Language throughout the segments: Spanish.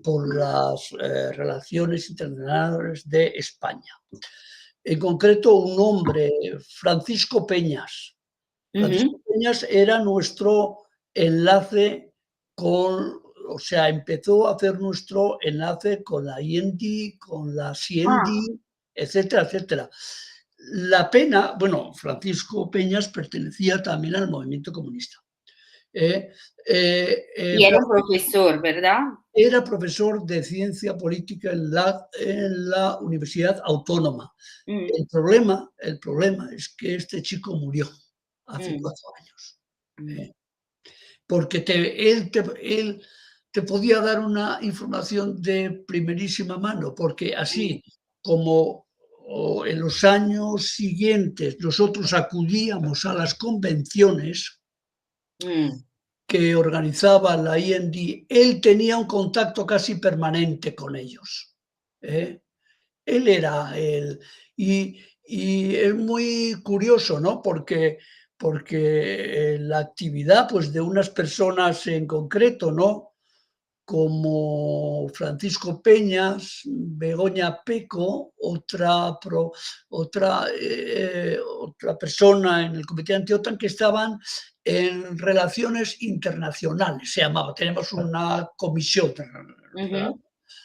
por las relaciones internacionales de España. En concreto, un hombre, Francisco Peñas. Francisco Peñas era nuestro enlace con, o sea, empezó a hacer nuestro enlace con la IND, con la CND, etcétera, etcétera. La pena, bueno, Francisco Peñas pertenecía también al movimiento comunista. Y era un profesor, ¿verdad? Era profesor de ciencia política en la Universidad Autónoma. El problema es que este chico murió hace 4 años. Porque él te podía dar una información de primerísima mano, porque así como en los años siguientes nosotros acudíamos a las convenciones que organizaba la IND, él tenía un contacto casi permanente con ellos. Él era él. Y es muy curioso, ¿no? Porque la actividad, pues, de unas personas en concreto, ¿no? Como Francisco Peñas, Begoña Peco, otra persona en el comité anti-OTAN que estaban en relaciones internacionales, se llamaba. Tenemos una comisión de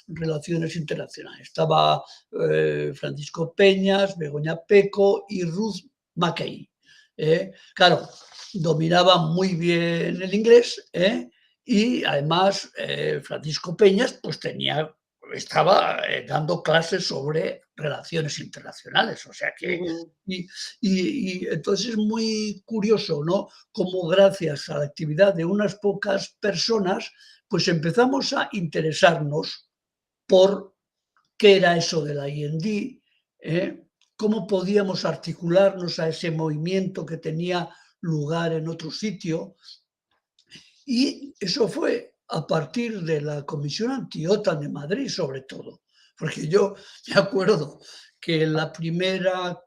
relaciones internacionales. Estaba Francisco Peñas, Begoña Peco y Ruth Mackay. Claro, dominaba muy bien el inglés, y además Francisco Peñas pues estaba dando clases sobre relaciones internacionales, o sea que y entonces es muy curioso, ¿no? Cómo gracias a la actividad de unas pocas personas pues empezamos a interesarnos por qué era eso de la IND, cómo podíamos articularnos a ese movimiento que tenía lugar en otro sitio. Y eso fue a partir de la Comisión Anti-OTAN de Madrid, sobre todo, porque yo me acuerdo que la primera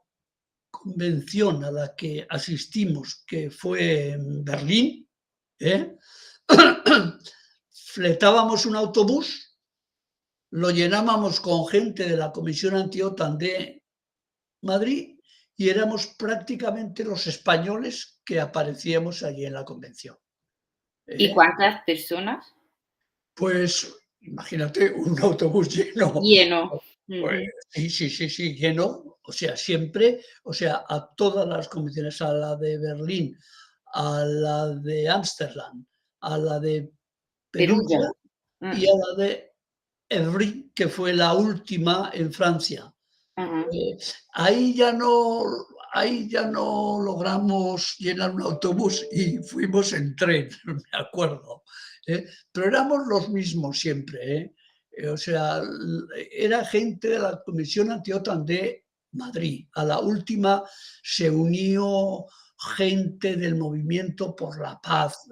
convención a la que asistimos, que fue en Berlín, fletábamos un autobús, lo llenábamos con gente de la Comisión Anti-OTAN de Madrid y éramos prácticamente los españoles que aparecíamos allí en la convención. ¿Y cuántas personas? Pues imagínate un autobús lleno. Lleno. Pues sí, lleno. O sea, siempre, o sea, a todas las convenciones, a la de Berlín, a la de Ámsterdam, a la de Perugia. Perugia y a la de Évry, que fue la última en Francia. Eh, ahí ya no logramos llenar un autobús y fuimos en tren, me acuerdo, pero éramos los mismos siempre, o sea, era gente de la Comisión Anti-OTAN de Madrid. A la última se unió gente del Movimiento por la Paz,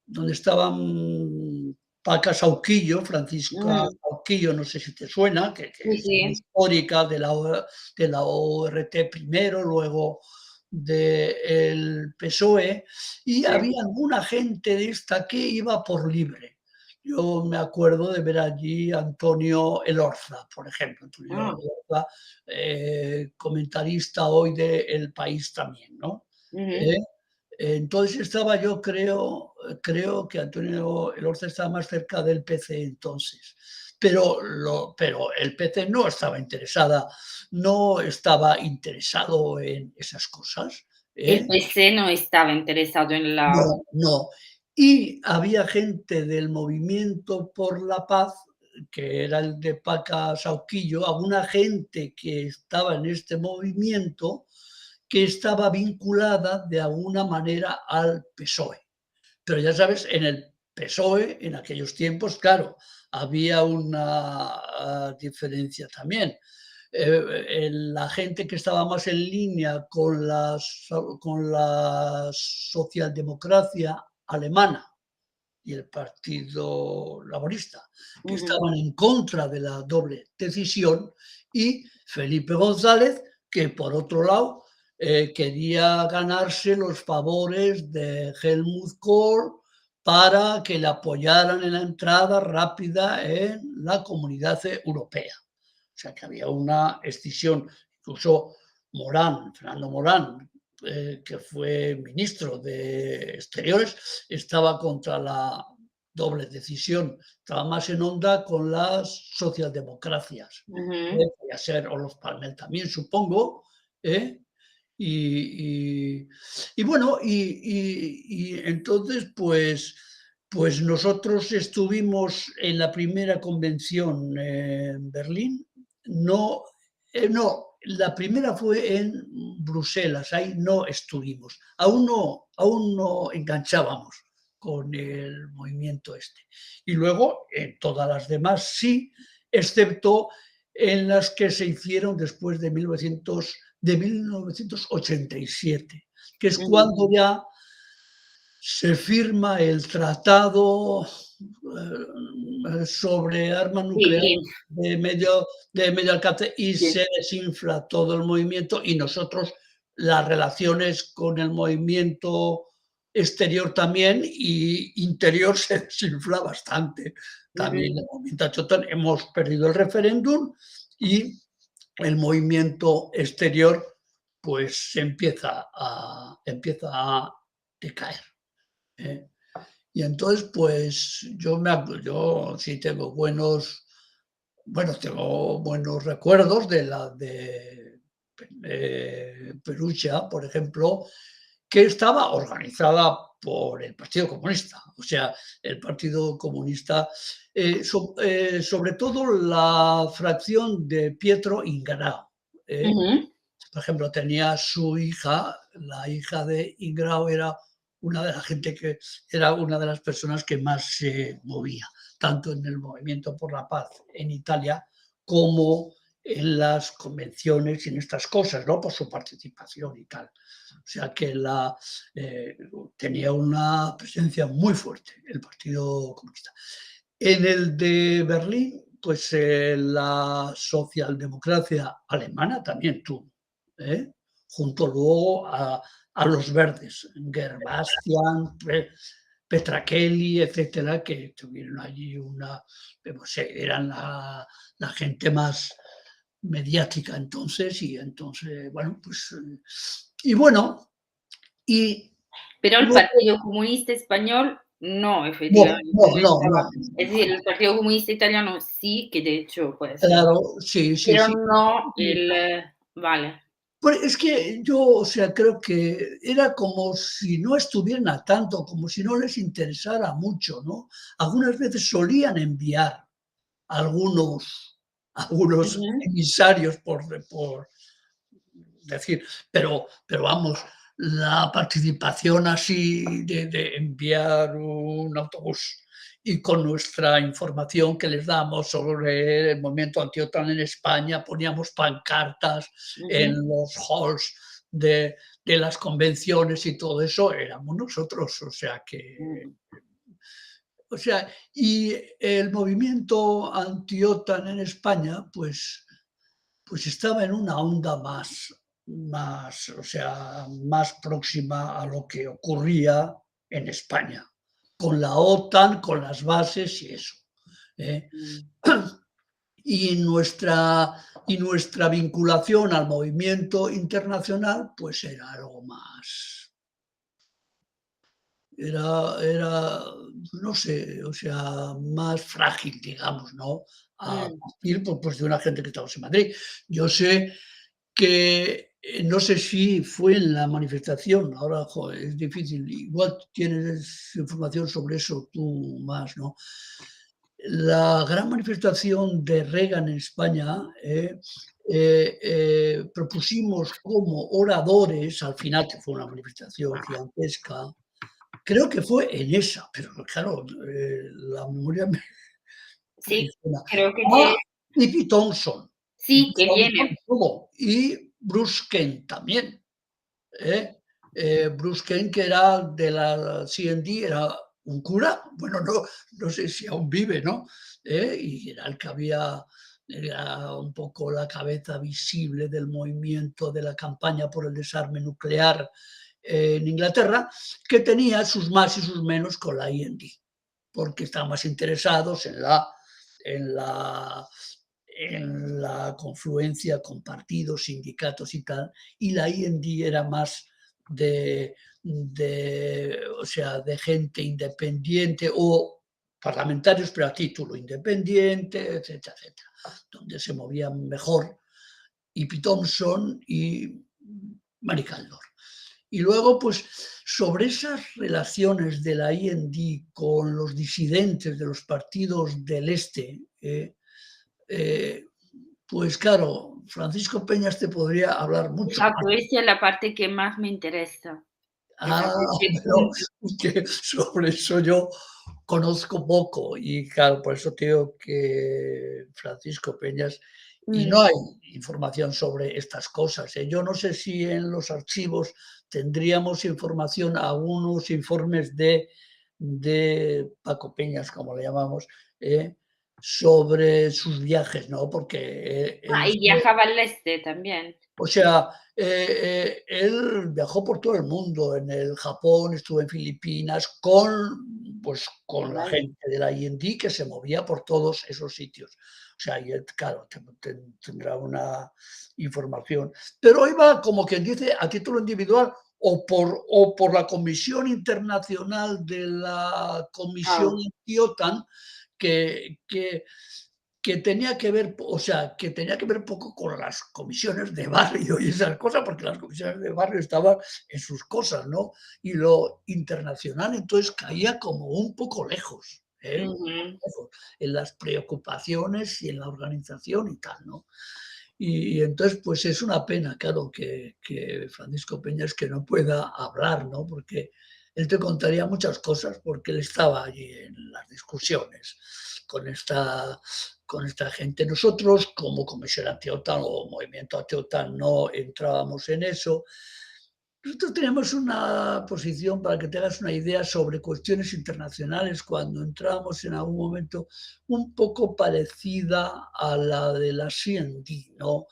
donde estaban Paca Sauquillo, Francisca Sauquillo, no sé si te suena, que Sí, es una sí. histórica de la ORT primero, luego del PSOE, y había alguna gente de esta que iba por libre. Yo me acuerdo de ver allí a Antonio Elorza, por ejemplo. Antonio Elorza, comentarista hoy de El País también, ¿no? Entonces estaba yo creo que Antonio Elorza estaba más cerca del PC entonces, pero el PC no estaba interesado en esas cosas, El PC no estaba interesado en la... no, no. Y había gente del Movimiento por la Paz, que era el de Paca Sauquillo, alguna gente que estaba en este movimiento que estaba vinculada de alguna manera al PSOE. Pero ya sabes, en el PSOE, en aquellos tiempos, claro, había una diferencia también. La gente que estaba más en línea con la socialdemocracia alemana y el Partido Laborista, que estaban en contra de la doble decisión, y Felipe González, que por otro lado quería ganarse los favores de Helmut Kohl, para que le apoyaran en la entrada rápida en la Comunidad Europea. O sea, que había una escisión. Incluso Morán, Fernando Morán, que fue ministro de Exteriores, estaba contra la doble decisión, estaba más en onda con las socialdemocracias, podía ser Olof Palme también, supongo, ¿eh? Y, y bueno, entonces, pues nosotros estuvimos en la primera convención en Berlín. No, no, la primera fue en Bruselas, ahí no estuvimos. Aún no enganchábamos con el movimiento este. Y luego en todas las demás sí, excepto en las que se hicieron después de 1987, que es cuando ya se firma el tratado sobre armas nucleares Sí, de medio alcance y sí. se desinfla todo el movimiento, y nosotros las relaciones con el movimiento exterior también, y interior se desinfla bastante. También el movimiento Achotán, hemos perdido el referéndum y el movimiento exterior pues empieza a decaer, ¿eh? Y entonces, pues yo sí tengo buenos recuerdos de Perugia, por ejemplo, que estaba organizada por el Partido Comunista. O sea, el Partido Comunista, sobre todo la fracción de Pietro Ingrao. Por ejemplo, tenía su hija, la hija de Ingrao era una de la gente que era una de las personas que más se movía, tanto en el movimiento por la paz en Italia como en las convenciones y en estas cosas, ¿no? Por su participación y tal. O sea que tenía una presencia muy fuerte el Partido Comunista. En el de Berlín, pues la socialdemocracia alemana también tuvo, ¿eh? Junto luego a los verdes, Gerbastian, Petra Kelly, etcétera, que tuvieron allí pues, eran la gente más mediática entonces, y entonces, bueno, pues, y bueno, y Pero el luego, Partido Comunista Español no, no, efectivamente, no, no no, estaba. no, Es decir, el Partido Comunista Italiano sí, que de hecho puede ser, claro, sí, sí, pero sí. no vale. Pues es que yo, o sea, creo que era como si no estuvieran al tanto, como si no les interesara mucho, ¿no? Algunas veces solían enviar algunos, algunos Ujú. emisarios por decir, pero vamos, la participación así de enviar un autobús y con nuestra información que les damos sobre el movimiento anti-OTAN en España, poníamos pancartas en Ujú. los halls de las convenciones y todo eso, éramos nosotros, o sea que... Mm. O sea, y el movimiento anti-OTAN en España, pues estaba en una onda o sea, más próxima a lo que ocurría en España, con la OTAN, con las bases y eso, ¿eh? Mm. Y nuestra vinculación al movimiento internacional, pues era algo más, era, no sé, o sea, más frágil, digamos, ¿no? A Mm. partir, pues, de una gente que estamos en Madrid. Yo sé que no sé si fue en la manifestación, ahora es difícil, igual tienes información sobre eso tú más, ¿no? La gran manifestación de Reagan en España, propusimos como oradores, al final, que fue una manifestación gigantesca, creo que fue en esa, pero claro, la memoria me Sí, traiciona. creo que Ah, Pippi Thompson. sí, Pippi que Thompson viene. estuvo, y Bruce Kent también, ¿eh? Bruce Kent, que era de la CND, era un cura, bueno, no sé si aún vive, ¿no? Y era el que era un poco la cabeza visible del movimiento de la campaña por el desarme nuclear en Inglaterra, que tenía sus más y sus menos con la IND, porque estaban más interesados en la, en la confluencia con partidos, sindicatos y tal, y la IND era más o sea, de gente independiente o parlamentarios, pero a título independiente, etcétera, etcétera, donde se movían mejor E.P. Thompson y Mary Caldor. Y luego, pues, sobre esas relaciones de la IND con los disidentes de los partidos del Este, eh, pues claro, Francisco Peñas te podría hablar mucho más. Exacto, esa es la parte que más me interesa, Ah, ese pero punto. que sobre eso yo conozco poco y claro, por eso te digo que Francisco Peñas y no Mm, hay información sobre estas cosas, ¿eh? Yo no sé si en los archivos tendríamos información, algunos informes de Paco Peñas, como le llamamos, sobre sus viajes, ¿no? Porque, él y viajaba al este también. o sea, él viajó por todo el mundo, en el Japón, estuvo en Filipinas con, pues, con la Vale. gente de la IND que se movía por todos esos sitios. O sea, y él, claro, tendrá una información. Pero iba, como quien dice, a título individual o por la Comisión Internacional de la Comisión Ah, anti-OTAN, que tenía que ver, o sea, que tenía que ver poco con las comisiones de barrio y esas cosas, porque las comisiones de barrio estaban en sus cosas, ¿no? Y lo internacional entonces caía como un poco lejos, un poco ujú. lejos, en las preocupaciones y en la organización y tal, ¿no? Y entonces, pues es una pena, claro, que Francisco Peñas que no pueda hablar, ¿no? Porque él te contaría muchas cosas, porque él estaba allí en las discusiones con esta gente. Nosotros, como Comisión Anti-OTAN o Movimiento Anti-OTAN, no entrábamos en eso. Nosotros teníamos una posición, para que te hagas una idea, sobre cuestiones internacionales cuando entramos en algún momento un poco parecida a la de la CND, ¿no?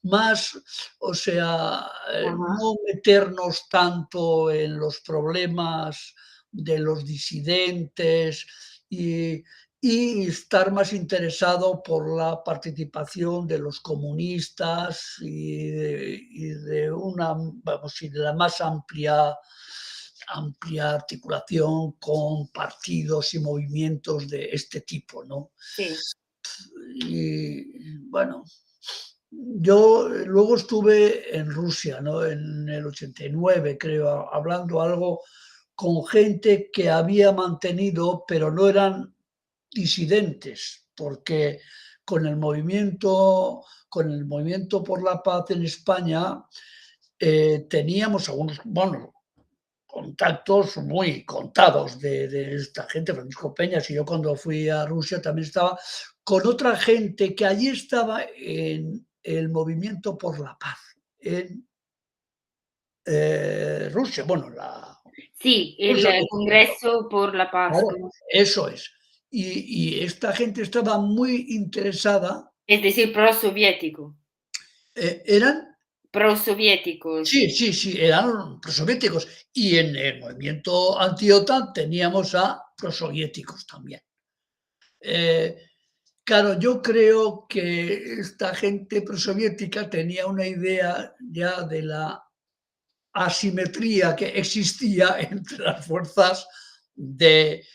Más, o sea, Ajá. no meternos tanto en los problemas de los disidentes y, y estar más interesado por la participación de los comunistas y de una, vamos, y de la más amplia articulación con partidos y movimientos de este tipo, ¿no? Sí. Y bueno, yo luego estuve en Rusia, ¿no? En el 89, creo, hablando algo con gente que había mantenido, pero no eran disidentes, porque con el movimiento por la paz en España teníamos algunos, bueno, contactos muy contados de esta gente, Francisco Peñas, y yo cuando fui a Rusia también estaba con otra gente que allí estaba en el movimiento por la paz, en Rusia, bueno, Sí, el Rusia occidental, Congreso por la Paz, claro, ¿cómo? eso es. Y esta gente estaba muy interesada, Es decir, prosoviético. eran, Prosoviéticos. sí, sí, sí, eran prosoviéticos. Y en el movimiento anti-OTAN teníamos a prosoviéticos también. Eh, Claro, yo creo que esta gente prosoviética tenía una idea ya de la asimetría que existía entre las fuerzas de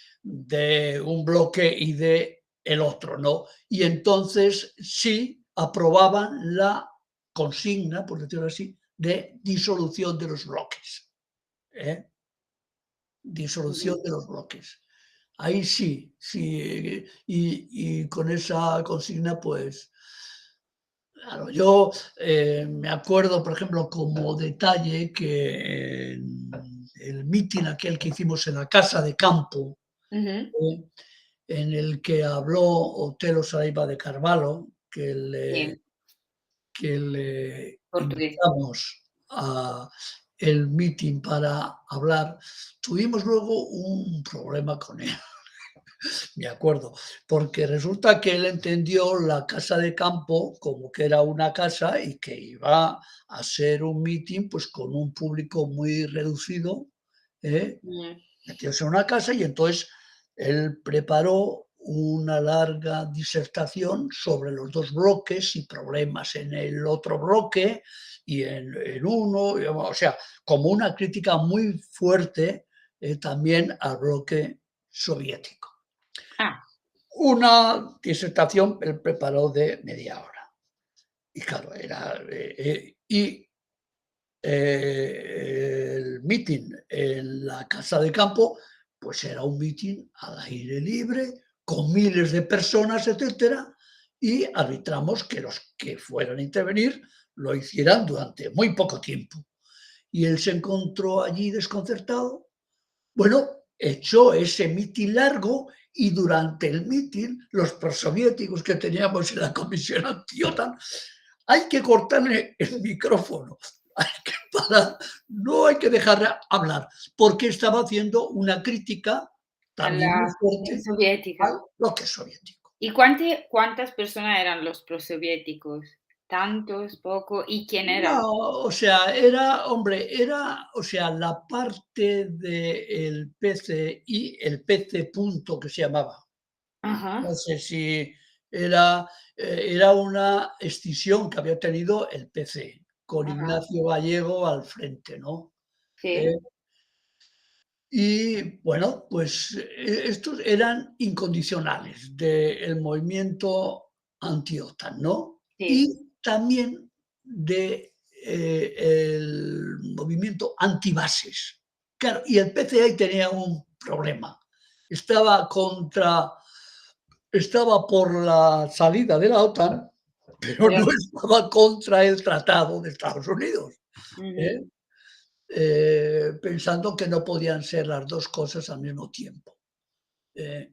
un bloque y de el otro, ¿no? Y entonces sí aprobaban la consigna, por decirlo así, de disolución de los bloques, ¿eh? Disolución Ujú. de los bloques. Ahí sí, sí, y con esa consigna, pues, claro, yo, me acuerdo, por ejemplo, como detalle que en el mitin aquel que hicimos en la casa de campo, Ujú. ¿eh? En el que habló Otelo Saraiva de Carvalho, Sí, que le portugués. invitamos a el mitin para hablar, tuvimos luego un problema con él. me acuerdo, porque resulta que él entendió la casa de campo como que era una casa y que iba a ser un meeting, pues, con un público muy reducido, ¿eh? Mm, Metidos en una casa y entonces él preparó una larga disertación sobre los 2 bloques y problemas en el otro bloque y en uno, o sea, como una crítica muy fuerte, también al bloque soviético. ah, Una disertación él preparó de media hora. Y claro, era, el meeting en la casa de campo, pues era un meeting al aire libre, con miles de personas, etcétera, y arbitramos que los que fueran a intervenir lo hicieran durante muy poco tiempo. Y él se encontró allí desconcertado. Bueno, echó ese mitin largo y durante el mitin los prosoviéticos que teníamos en la comisión anti-OTAN, hay que cortarle el micrófono, hay que parar, no hay que dejar hablar, porque estaba haciendo una crítica a también muy la Unión fuerte al Soviética. bloque soviético. ¿Y cuántas personas eran los prosoviéticos? ¿Tantos, poco? ¿Y quién No, era? o sea, era, hombre, era, o sea, la parte del PCI, el PC punto que se llamaba. No Ajá, sé si era, era una escisión que había tenido el PC, con ajá, Ignacio Gallego al frente, ¿no? Eh, sí, y bueno, pues, estos eran incondicionales del movimiento anti-OTAN, ¿no? sí, Y también de, el movimiento antibases. Claro, y el PC ahí tenía un problema. Estaba contra Estaba por la salida de la OTAN, pero pero no estaba contra el tratado de Estados Unidos, ¿eh? ujú, Pensando que no podían ser las 2 cosas al mismo tiempo. Eh,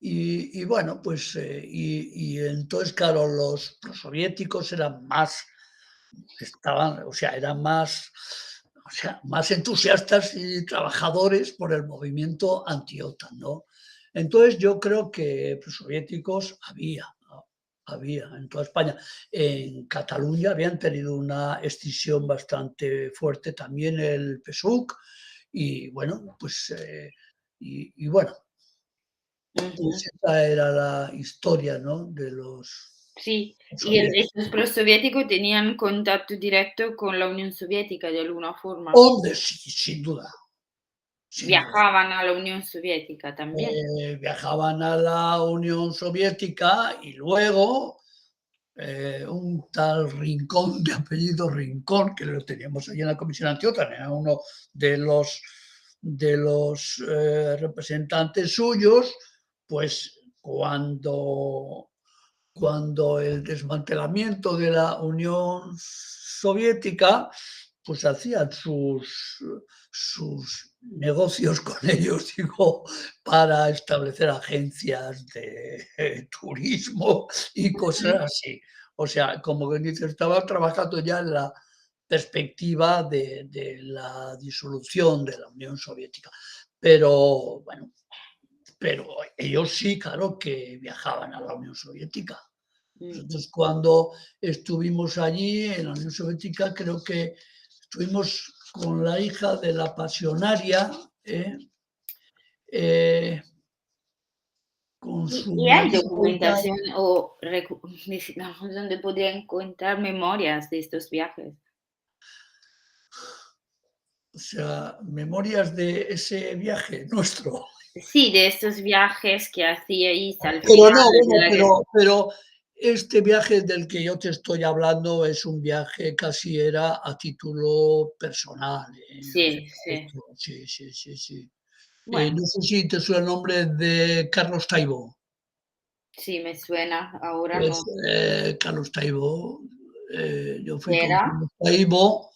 y bueno, pues, y entonces, claro, los soviéticos eran más estaban, o sea, eran más, o sea, más entusiastas y trabajadores por el movimiento anti-OTAN, ¿no? Entonces, yo creo que pues, soviéticos había, ¿no? Había en toda España. En Cataluña habían tenido una escisión bastante fuerte también el PSUC y bueno, pues, y bueno, ujú. pues esa era la historia, ¿no? De los Sí, y soviéticos. estos prosoviéticos tenían contacto directo con la Unión Soviética de alguna forma. Hombre, sí, sin duda, sin duda. Viajaban a la Unión Soviética también. Viajaban a la Unión Soviética y luego un tal Rincón, de apellido Rincón, que lo teníamos allí en la Comisión Anti-OTAN, era uno de los representantes suyos, pues cuando el desmantelamiento de la Unión Soviética, pues hacían sus negocios con ellos, digo, para establecer agencias de turismo y cosas Ujú, así. O sea, como que dice, estaba trabajando ya en la perspectiva de la disolución de la Unión Soviética. Pero bueno, pero ellos sí, claro, que viajaban a la Unión Soviética. ujú. Nosotros cuando estuvimos allí en la Unión Soviética, creo que estuvimos con la hija de la pasionaria, eh, con su Y hay marido y tal. documentación o digamos, donde podría encontrar memorias de estos viajes. O sea, memorias de ese viaje nuestro. Sí, de estos viajes que hacíais al Pero no, final de bueno, la guerra. pero este viaje del que yo te estoy hablando es un viaje casi era a título personal, o sea, Sí, sí. esto sí, sí, sí, sí. Bueno, No sé si te suena el nombre de Carlos Taibo. sí, me suena, ahora Pues, no. Carlos Taibo, yo fui con ¿Era? Carlos Taibo,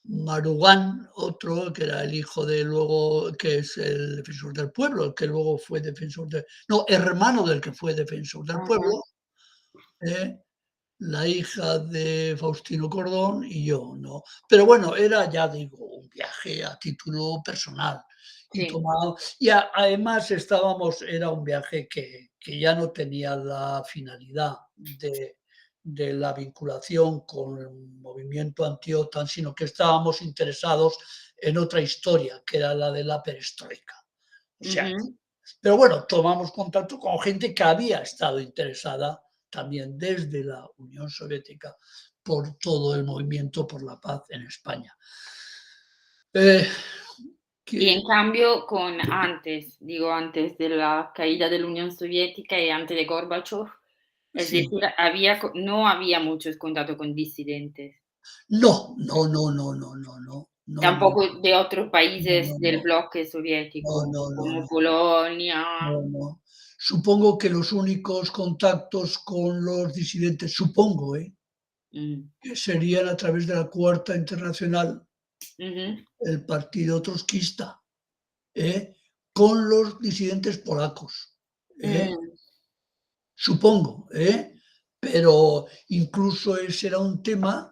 Marugán, otro que era el hijo de luego que es el defensor del pueblo, el que luego fue defensor de no, hermano del que fue defensor del Ajá. pueblo, ¿eh? La hija de Faustino Cordón y yo, ¿no? Pero bueno, era, ya digo, un viaje a título personal. y sí. tomábamos, además era un viaje que ya no tenía la finalidad de la vinculación con el movimiento anti-OTAN, sino que estábamos interesados en otra historia, que era la de la perestroika. O sea, Ujú. pero bueno, tomamos contacto con gente que había estado interesada también desde la Unión Soviética por todo el movimiento por la paz en España. Eh, Y que, en cambio, con antes, digo, antes de la caída de la Unión Soviética y antes de Gorbachev, es sí. decir, había no había muchos contacto con disidentes, No, no, no, no, no, no, no, no, no, tampoco de otros países no, del no, bloque no, soviético, no, no, como no, Polonia. no, no. Supongo que los únicos contactos con los disidentes, supongo, Mm, que serían a través de la Cuarta Internacional, ujú, el partido trotskista, ¿eh? Con los disidentes polacos, ¿eh? mm, Supongo, pero incluso ese era un tema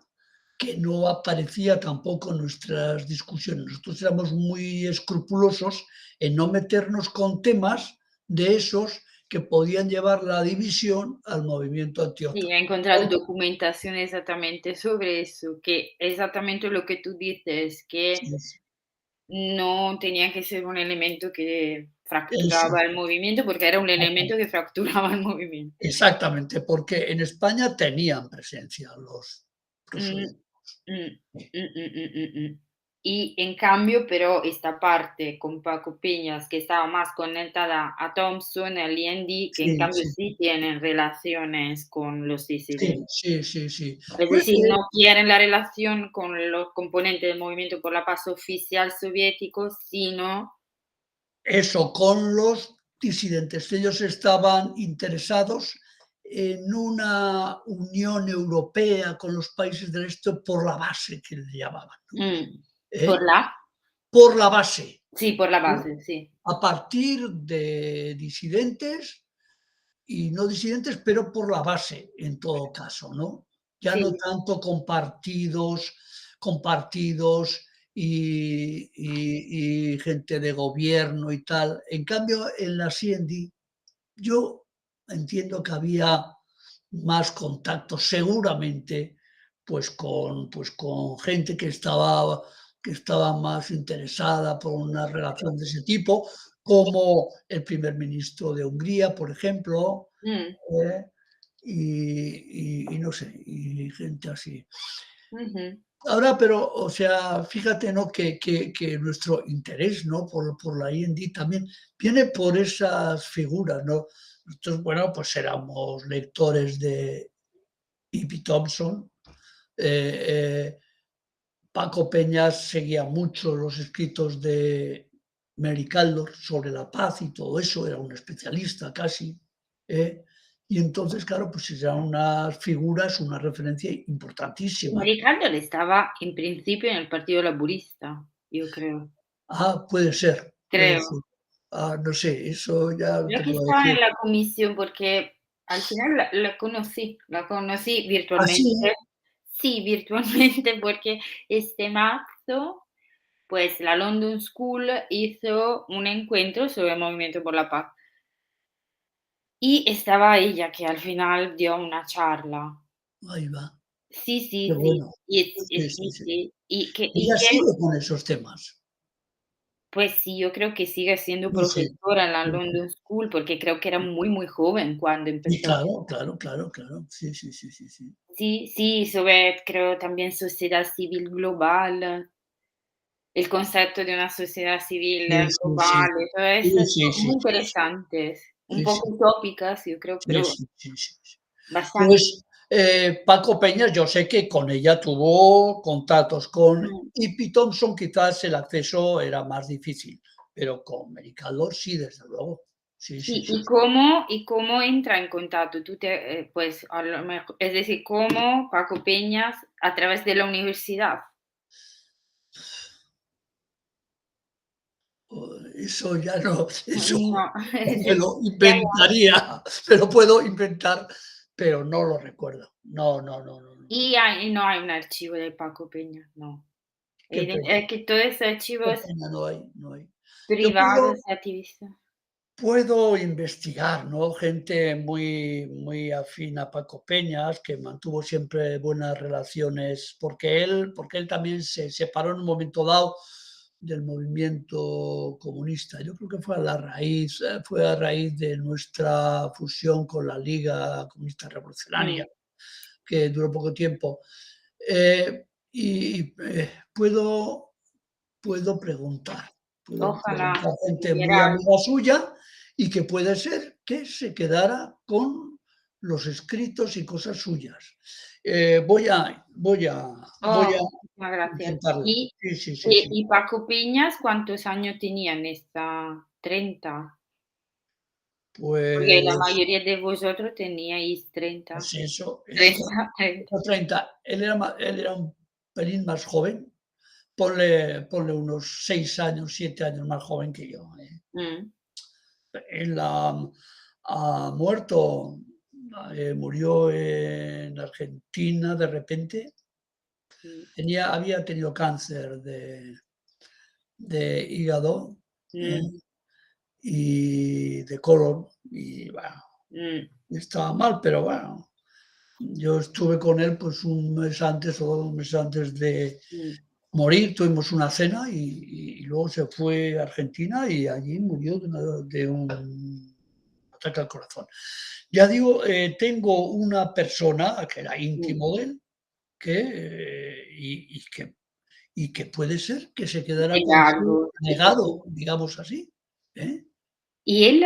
que no aparecía tampoco en nuestras discusiones. Nosotros éramos muy escrupulosos en no meternos con temas de esos que podían llevar la división al movimiento sí, anti-OTAN. he encontrado documentación exactamente sobre eso, que exactamente lo que tú dices, que Sí, sí. no tenía que ser un elemento que Eso, fracturaba el movimiento, porque era un elemento que fracturaba el movimiento. exactamente, porque en España tenían presencia los Mm, prosoviéticos. mm, mm. Y en cambio, pero esta parte con Paco Peñas, que estaba más conectada a Thompson, al IND, que en Sí, cambio sí, sí tienen relaciones con los sí, disidentes. sí, sí, sí. Es Pues, decir, no quieren la relación con los componentes del movimiento por la paz oficial soviético, sino eso, con los disidentes. Ellos estaban interesados en una Unión Europea con los países del este por la base que le llamaban, ¿no? por ¿Eh? la, Por la base, sí, por la ¿eh? base, sí. A partir de disidentes y no disidentes, pero por la base, en todo caso, ¿no? Ya no Sí, tanto con partidos y gente de gobierno y tal. En cambio, en la CND, yo entiendo que había más contacto, seguramente, pues con gente que estaba más interesada por una relación de ese tipo, como el primer ministro de Hungría, por ejemplo, mm, ¿eh? Y no sé, y gente así. ujú. Ahora, pero, o sea, fíjate, ¿no? Que nuestro interés, ¿no? Por la I&D también viene por esas figuras, ¿no? Nosotros, bueno, pues éramos lectores de E.P. Thompson, eh, eh, Paco Peñas seguía mucho los escritos de Mary Caldor sobre la paz y todo eso, era un especialista casi, ¿eh? Y entonces, claro, pues eran unas figuras, una referencia importantísima. Ricardo estaba en principio en el Partido Laburista, yo creo. Ah, puede ser, puede Creo. ser. Ah, no sé, eso ya no Creo te que puedo estaba decir. en la comisión porque al final la conocí ¿Ah, sí? virtualmente. Sí, virtualmente, porque este marzo, pues la London School hizo un encuentro sobre el movimiento por la paz y estaba ella que al final dio una charla. Ahí va, Sí, qué sí, sí. bueno. Sí, sí, Sí, sí. sí. Ella sigue con esos temas. Pues sí, yo creo que sigue siendo Sí, sí, profesora en la sí, sí. London School, porque creo que era muy, muy joven cuando Sí, empezó. claro, claro, claro, claro. Sí, sí, sí, sí, sí. Sí, sí, sobre creo también sociedad civil global, el concepto de una sociedad civil Sí, sí, sí. global, y todo eso, Sí, sí, sí, muy sí, sí. interesantes, un Sí, poco sí. utópicas, yo creo, Sí, pero sí, sí, sí, sí. bastante. Pues, Paco Peñas, yo sé que con ella tuvo contactos. Con Mm. E.P. Thompson quizás el acceso era más difícil, pero con Mary Caldor sí, desde luego. Sí, sí, Sí, sí. y cómo entra en contacto? Tú te, pues, a lo mejo es decir, ¿cómo Paco Peñas a través de la universidad? Eso ya no, eso No, ya me lo ya, ya. inventaría, me lo puedo inventar, pero no lo recuerdo. No, no, no, no, no. Y no hay un archivo de Paco Peña, no. Qué Eviden pena, es que todos esos qué archivos pena, no hay, no hay. Yo privados activistas. puedo investigar, ¿no? Gente muy afín a Paco Peñas, que mantuvo siempre buenas relaciones, porque él también se separó en un momento dado del movimiento comunista. Yo creo que fue a raíz de nuestra fusión con la Liga Comunista Revolucionaria, Mm, que duró poco tiempo. Puedo preguntar, ojalá gente muy hubiera algo. amiga suya y que puede ser que se quedara con los escritos y cosas suyas. Voy a Oh, muchas gracias. intentarlo. ¿Y, Sí, sí, sí, y, sí. y Paco Piñas cuántos años tenía en esta 30? Porque la Pues mayoría de vosotros teníais pues 30, eso, 30, 30. 30. Él era un pelín más joven, ponle unos 6 años, 7 años más joven que yo, ¿eh? Mm, Él ha muerto, murió en Argentina de repente. mm, Había tenido cáncer de hígado, ¿eh? mm, Y de colon, y bueno, mm, estaba mal, pero bueno, yo estuve con él pues un mes antes o 2 meses antes de mm. morir, tuvimos una cena y luego se fue a Argentina y allí murió de un ataque al corazón. Ya digo, tengo una persona que era Mm, íntimo de él, que, y que puede ser que se quedara con tenga su algo legado, digamos así, ¿eh? y él,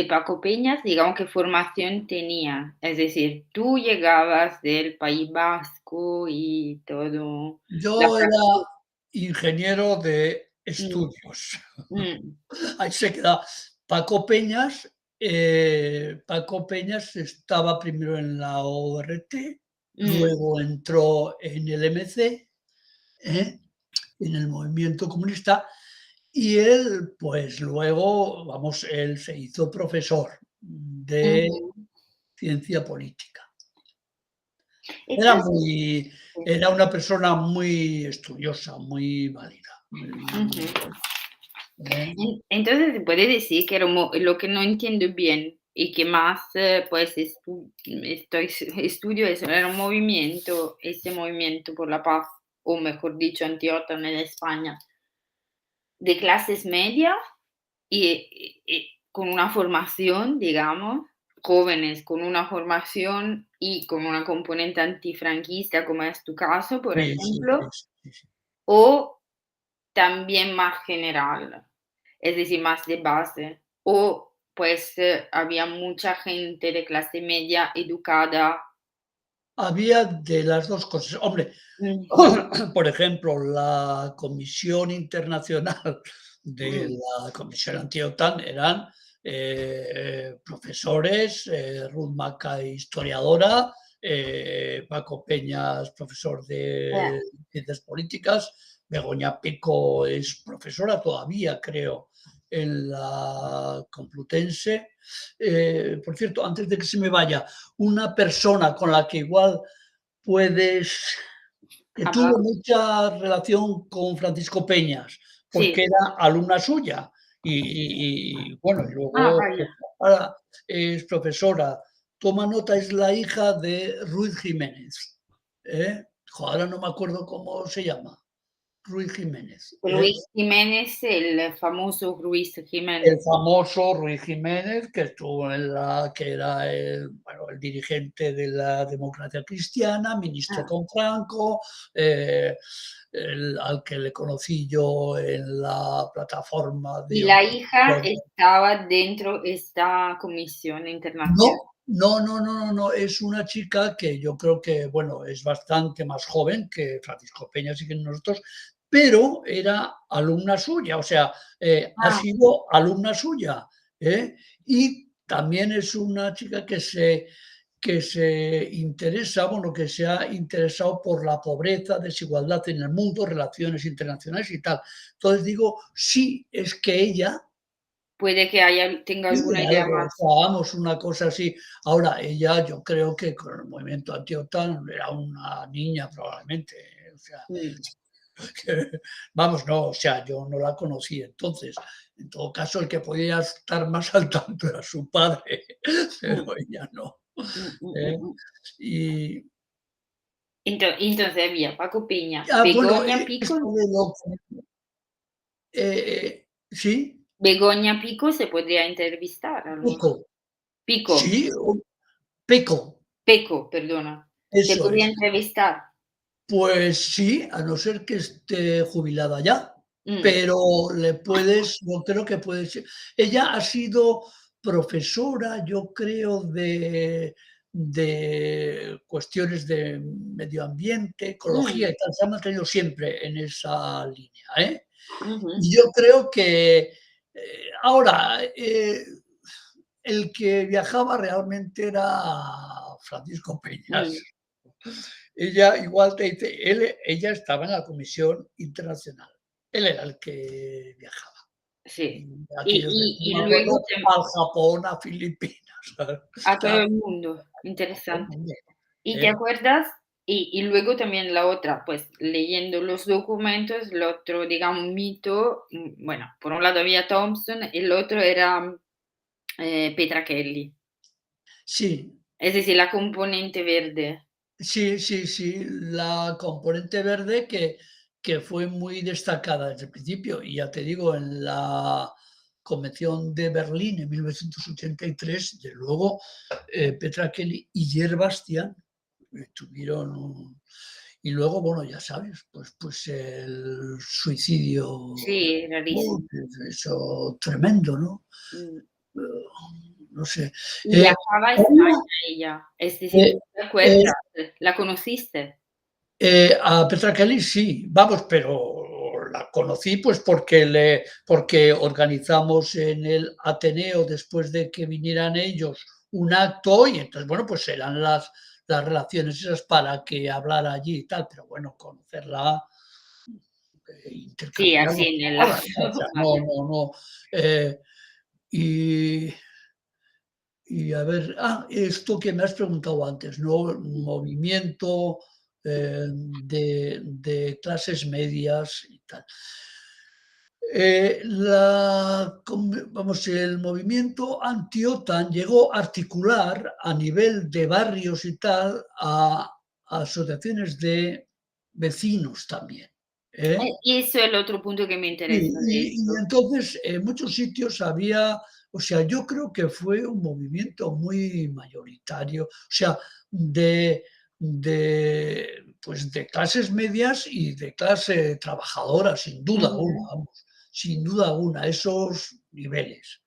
Paco Peñas, digamos, ¿qué formación tenía? Es decir, tú llegabas del País Vasco y todo, la Yo era práctica. ingeniero de Mm, estudios. mm, Ahí se queda. Paco Peñas estaba primero en la ORT, mm. luego entró en el MC, ¿eh? En el movimiento comunista, y él, pues luego, vamos, él se hizo profesor de Ujú. ciencia política. Era Entonces, muy era una persona muy estudiosa, muy válida, ujú. ¿eh? Entonces se puede decir que lo que no entiendo bien y que más pues estudio eso, era un movimiento, este movimiento por la paz, o mejor dicho, anti-OTAN en España, de clases medias y con una formación, digamos, jóvenes con una formación y con una componente antifranquista, como es tu caso, por Sí, sí, sí, ejemplo, sí, sí. o también más general, es decir, más de base. O pues había mucha gente de clase media educada. Había de las 2 cosas. Hombre, Mm, por ejemplo, la Comisión Internacional de mm, la Comisión Anti-OTAN eran, profesores, Ruth Mackay, historiadora, Paco Peñas, profesor eh, de ciencias políticas, Begoña Pico es profesora todavía, creo, en la Complutense. Por cierto, antes de que se me vaya, una persona con la que igual puedes que habla- tuvo mucha relación con Francisco Peñas, porque sí. era alumna suya y bueno, y Ah, luego pues vaya. ahora es profesora. Toma nota, es la hija de Ruiz Jiménez, ¿eh? Ahora no me acuerdo cómo se llama, Ruiz Jiménez, ¿eh? Luis Jiménez, el famoso Luis El Jiménez. famoso Ruiz Jiménez, que estuvo que era el dirigente de la democracia cristiana, ministro Ah, con Franco, eh, al que le conocí yo en la plataforma y de la hija oposición. estaba dentro esta comisión internacional. No, no, no, no, no, no, es una chica que yo creo que, bueno, es bastante más joven que Francisco Peñas y que nosotros, pero era alumna suya, o sea, ha Ah, sido alumna suya, ¿eh? Y también es una chica que se interesa, bueno, que se ha interesado por la pobreza, desigualdad en el mundo, relaciones internacionales y tal. Entonces digo, sí, es que ella puede que tenga alguna tiene idea algo, o más. sea, vamos, una cosa así. Ahora, ella, yo creo que con el movimiento anti-OTAN era una niña probablemente, o sea, Mm, que, vamos, no, o sea, yo no la conocí entonces, En todo caso, el que podía estar más al tanto era su padre, mm, pero ella no. mm, mm, ¿Eh? mm. Y, Entonces había Paco Peña, bueno, Begoña Pico. esto de lo sí, Begoña Pico se podría entrevistar a lo Peco, mejor. Pico, sí, Peco, Peco, perdona. Se eso podría es. entrevistar. Pues sí, a no ser que esté jubilada ya, Mm, pero yo creo que puede ser. Ella ha sido profesora, yo creo, de cuestiones de medio ambiente, mm, ecología y tal, se ha mantenido siempre en esa línea, ¿eh? ujú, Y yo creo que, ahora, el que viajaba realmente era Francisco Peñas. mm, Ella igual te dice, ella estaba en la Comisión Internacional. Él era el que viajaba. sí. Y Y aquellos de, no y me luego acuerdo, al Japón, a Filipinas, ¿sabes? a todo Claro, el mundo, todo el interesante. mundo, ¿Y te ¿eh? acuerdas? Y luego también la otra, pues leyendo los documentos, el otro, digamos, mito, bueno, por un lado había Thompson, el otro era Petra Kelly, Sí, es decir, la componente verde. sí, sí, sí, la componente verde que fue muy destacada desde el principio. Y ya te digo, en la Convención de Berlín en 1983, de luego, Petra Kelly y Yer Bastian tuvieron un. Y luego, bueno, ya sabes, pues el suicidio, Sí, oh, rarísimo. eso tremendo, ¿no? Mm. No sé. Y Eh, viajaba a España ella, es decir, eh, ¿tú te eh, acuerdas? ¿La conociste? a Petra Kelly sí, vamos, pero la conocí pues porque organizamos en el Ateneo, después de que vinieran ellos, un acto y entonces, bueno, pues eran las relaciones esas para que hablara allí y tal, pero bueno, conocerla, Sí, intercambiar así en el palabras, acto, ¿no? O sea, no, vale. no, no. eh, y a ver, esto que me has preguntado antes, ¿no? Movimiento de clases medias y tal. Vamos, el movimiento anti-OTAN llegó a articular a nivel de barrios y tal a asociaciones de vecinos también. ¿Eh? Y eso es el otro punto que me Sí, interesa de y esto. entonces en muchos sitios había, o sea, yo creo que fue un movimiento muy mayoritario, o sea, pues de clases medias y de clase trabajadora, sin duda alguna, Ujú, vamos, sin duda alguna, esos niveles.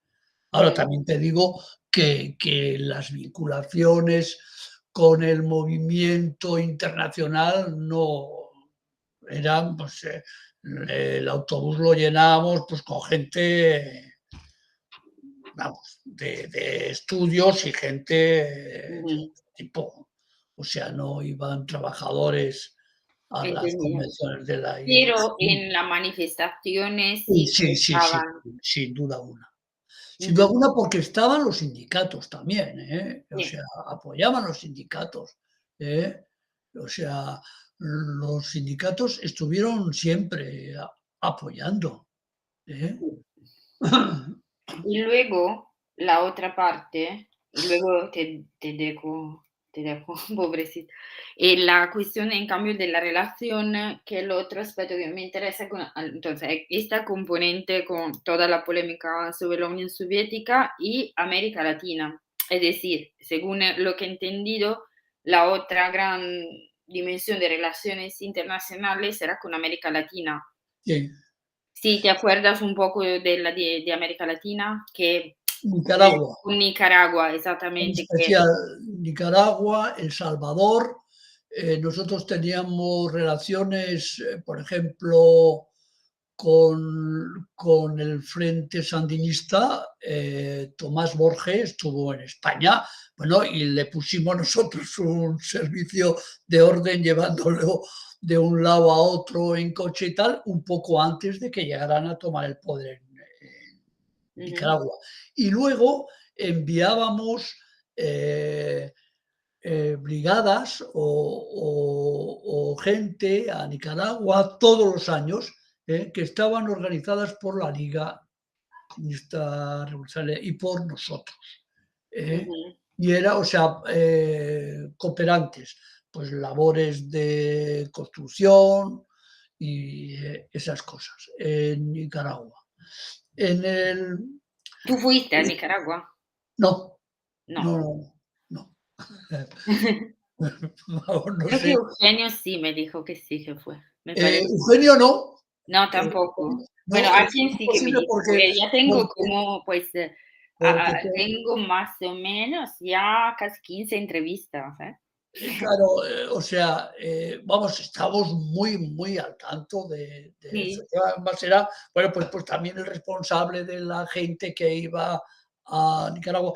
Ahora mm, también te digo que las vinculaciones con el movimiento internacional no eran, pues, el autobús lo llenábamos, pues, con gente, vamos, de estudios y gente de ujú, otro tipo. O sea, no iban trabajadores a las entendía. convenciones de la Pero IGF. en las manifestaciones Sí, sí que sí, sí, sí, estaban. sin duda alguna. Sin duda Ujú, alguna, porque estaban los sindicatos también, ¿eh? O sí. sea, apoyaban los sindicatos, ¿eh? O sea, los sindicatos estuvieron siempre apoyando, ¿eh? Y luego la otra parte, y luego te dejo, pobrecita. La cuestión, en cambio, de la relación, que el otro aspecto que me interesa entonces, esta componente con toda la polémica sobre la Unión Soviética y América Latina. Es decir, según lo que he entendido, la otra gran dimensión de relaciones internacionales era con América Latina. Sí, Sí, ¿te acuerdas un poco de América Latina? Que Nicaragua, con Nicaragua, en exactamente, que especial Nicaragua, El Salvador. Nosotros teníamos relaciones, por ejemplo, con el Frente Sandinista. Tomás Borges estuvo en España, bueno, y le pusimos nosotros un servicio de orden llevándolo de un lado a otro en coche y tal, un poco antes de que llegaran a tomar el poder en ujú, Nicaragua. Y luego enviábamos eh, brigadas o gente a Nicaragua todos los años, que estaban organizadas por la Liga comunista revolucionaria y por nosotros. Ujú. Y era, o sea, cooperantes, pues labores de construcción y esas cosas en Nicaragua. En el ¿Tú fuiste a Nicaragua? no, No. no, no, no. No Creo que sé. Eugenio sí me dijo que sí que fue, me parece. Eugenio no, No, Eugenio tampoco. Bueno, no, es alguien sí que me imposible dijo, porque ya tengo porque como, pues, porque tengo más o menos ya casi 15 entrevistas, ¿eh? claro, o sea, vamos, estamos muy, muy al tanto de eso. Sí, Y además era, bueno, pues también el responsable de la gente que iba a Nicaragua.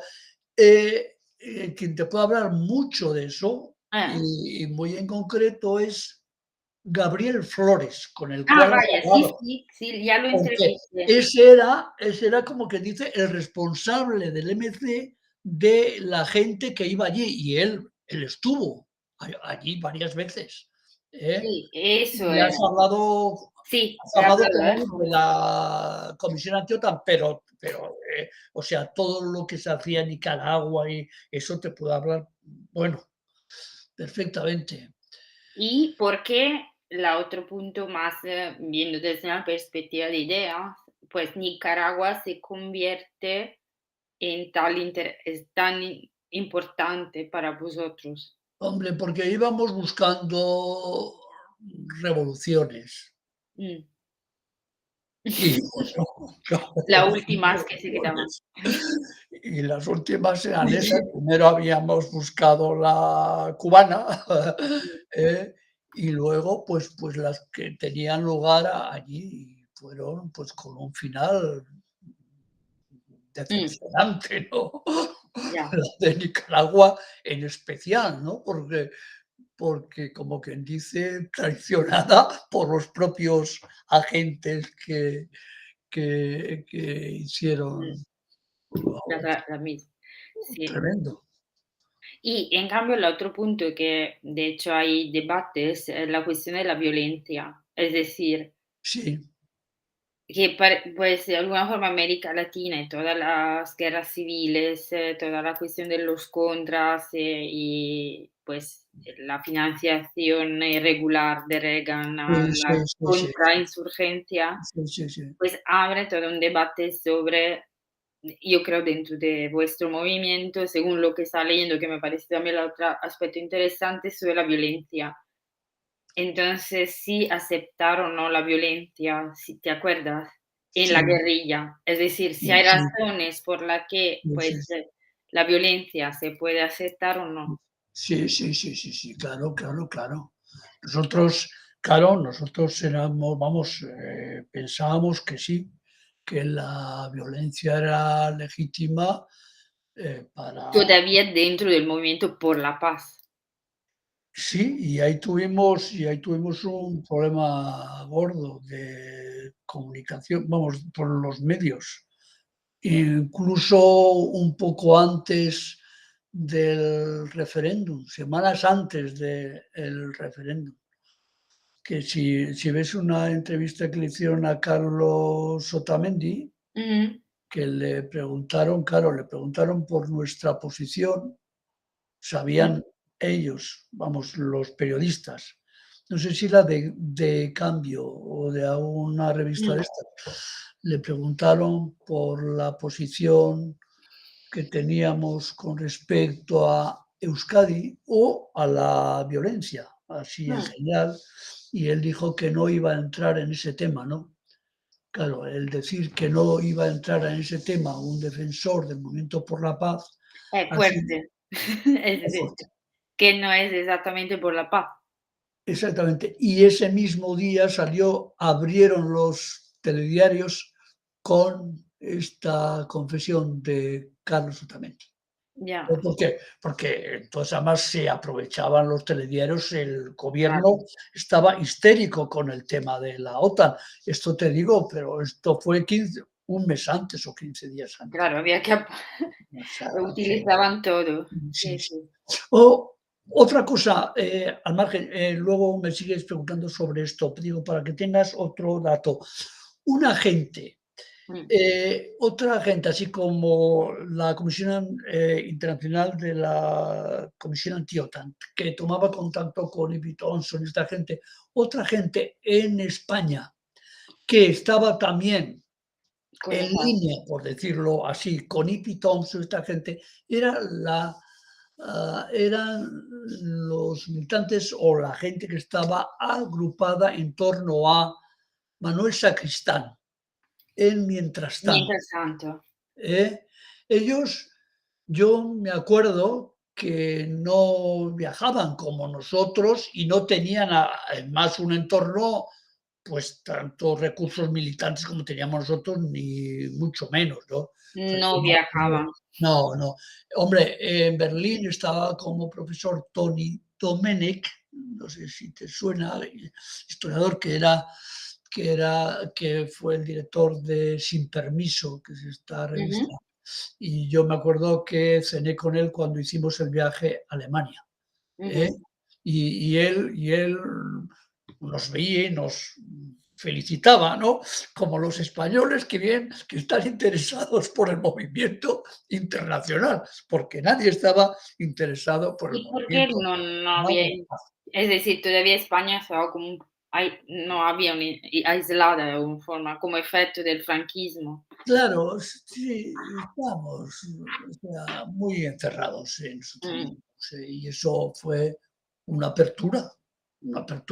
Quien te puede hablar mucho de eso, ah. y muy en concreto, es Gabriel Flores, con el Ah, cual has vaya, sí, hablado, sí, sí, ya lo porque entrevisté. ese era como que dice el responsable del MC de la gente que iba allí, y él estuvo allí varias veces, ¿eh? Sí, eso Y era. Sí, has he hablado hablado con de él de Alfonso. la comisión antiOTAN, pero, o sea, todo lo que se hacía en Nicaragua y eso te puedo hablar, bueno, perfectamente. ¿Y por qué la otro punto más, viendo desde una perspectiva de ideas, pues Nicaragua se convierte en es tan importante para vosotros? Hombre, porque íbamos buscando revoluciones Mm. y bueno, claro, La última es que se quedaban. revoluciones. Y las últimas eran esas. Primero habíamos buscado la cubana, ¿eh? Y luego, pues las que tenían lugar allí fueron, pues, con un final Mm, decepcionante, ¿no? ya. La de Nicaragua en especial, ¿no? Porque como quien dice, traicionada por los propios agentes que Mm, hicieron, vamos, la misma. Sí. tremendo. Y en cambio el otro punto que de hecho hay debates es la cuestión de la violencia. Es decir, Sí, que pues de alguna forma América Latina y todas las guerras civiles, toda la cuestión de los contras y pues la financiación irregular de Reagan a sí, sí, la sí, sí, contrainsurgencia, sí, sí, sí. pues abre todo un debate sobre, yo creo dentro de vuestro movimiento, según lo que está leyendo, que me parece también el otro aspecto interesante, sobre la violencia. Entonces, sí aceptar o no la violencia, si te acuerdas, en la Sí, guerrilla. Es decir, si sí, hay sí, razones por la que, sí, sí, pues, la violencia se puede aceptar o no. sí, sí, sí, sí, sí, claro, claro, claro. Nosotros, claro, nosotros éramos, vamos, pensábamos que sí, que la violencia era legítima, para. Todavía dentro del movimiento por la paz. Sí, y ahí tuvimos un problema gordo de comunicación, vamos, por los medios. Incluso un poco antes del referéndum, semanas antes del referéndum, que si ves una entrevista que le hicieron a Carlos Otamendi, Ujú, que le preguntaron, claro, le preguntaron por nuestra posición. mm, Sabían ellos, vamos, los periodistas, no sé si la de Cambio o de alguna revista de mm, estas, le preguntaron por la posición que teníamos con respecto a Euskadi o a la violencia, así en mm, general, y él dijo que no iba a entrar en ese tema, ¿no? Claro, el decir que no iba a entrar en ese tema un defensor del Movimiento por la Paz, es así fuerte. Es es decir, fuerte. que no es exactamente por la paz. Exactamente. Y ese mismo día abrieron los telediarios con esta confesión de Carlos Otamendi. Ya, ¿Por qué? Porque entonces además se aprovechaban los telediarios, el claro. gobierno estaba histérico con el tema de la OTAN. Esto te digo, pero esto fue 1 mes antes o 15 días antes. Claro, había que O sea, que utilizaban todo. sí, Sí, sí. sí. Otra cosa, al margen, luego me sigues preguntando sobre esto, digo, para que tengas otro dato. Un agente Mm, Otra gente, así como la Comisión Internacional de la Comisión Antiotan, que tomaba contacto con Ivy Thompson y esta gente, otra gente en España que estaba también en conectado. línea, por decirlo así, con Ivy Thompson, esta gente, era eran los militantes o la gente que estaba agrupada en torno a Manuel Sacristán en Mientras tanto. Mientras tanto. ¿Eh? Ellos, yo me acuerdo que no viajaban como nosotros y no tenían además un entorno, pues tantos recursos militantes como teníamos nosotros, ni mucho menos, ¿no? O sea, yo No me acuerdo viajaban. no, no. Hombre, en Berlín estaba como profesor Tony Domenech, no sé si te suena, historiador que fue el director de Sin Permiso, que es esta Ujú, revista. Y yo me acuerdo que cené con él cuando hicimos el viaje a Alemania, ¿eh? ujú. Y él nos veía y nos felicitaba, ¿no? Como los españoles que bien que están interesados por el movimiento internacional, porque nadie estaba interesado por el ¿Y por qué movimiento no había? internacional. Es decir, todavía España estaba como no había aislada de alguna forma, como efecto del franquismo. Claro, sí, estamos, o sea, muy encerrados en nosotros Mm. mismos, y eso fue una apertura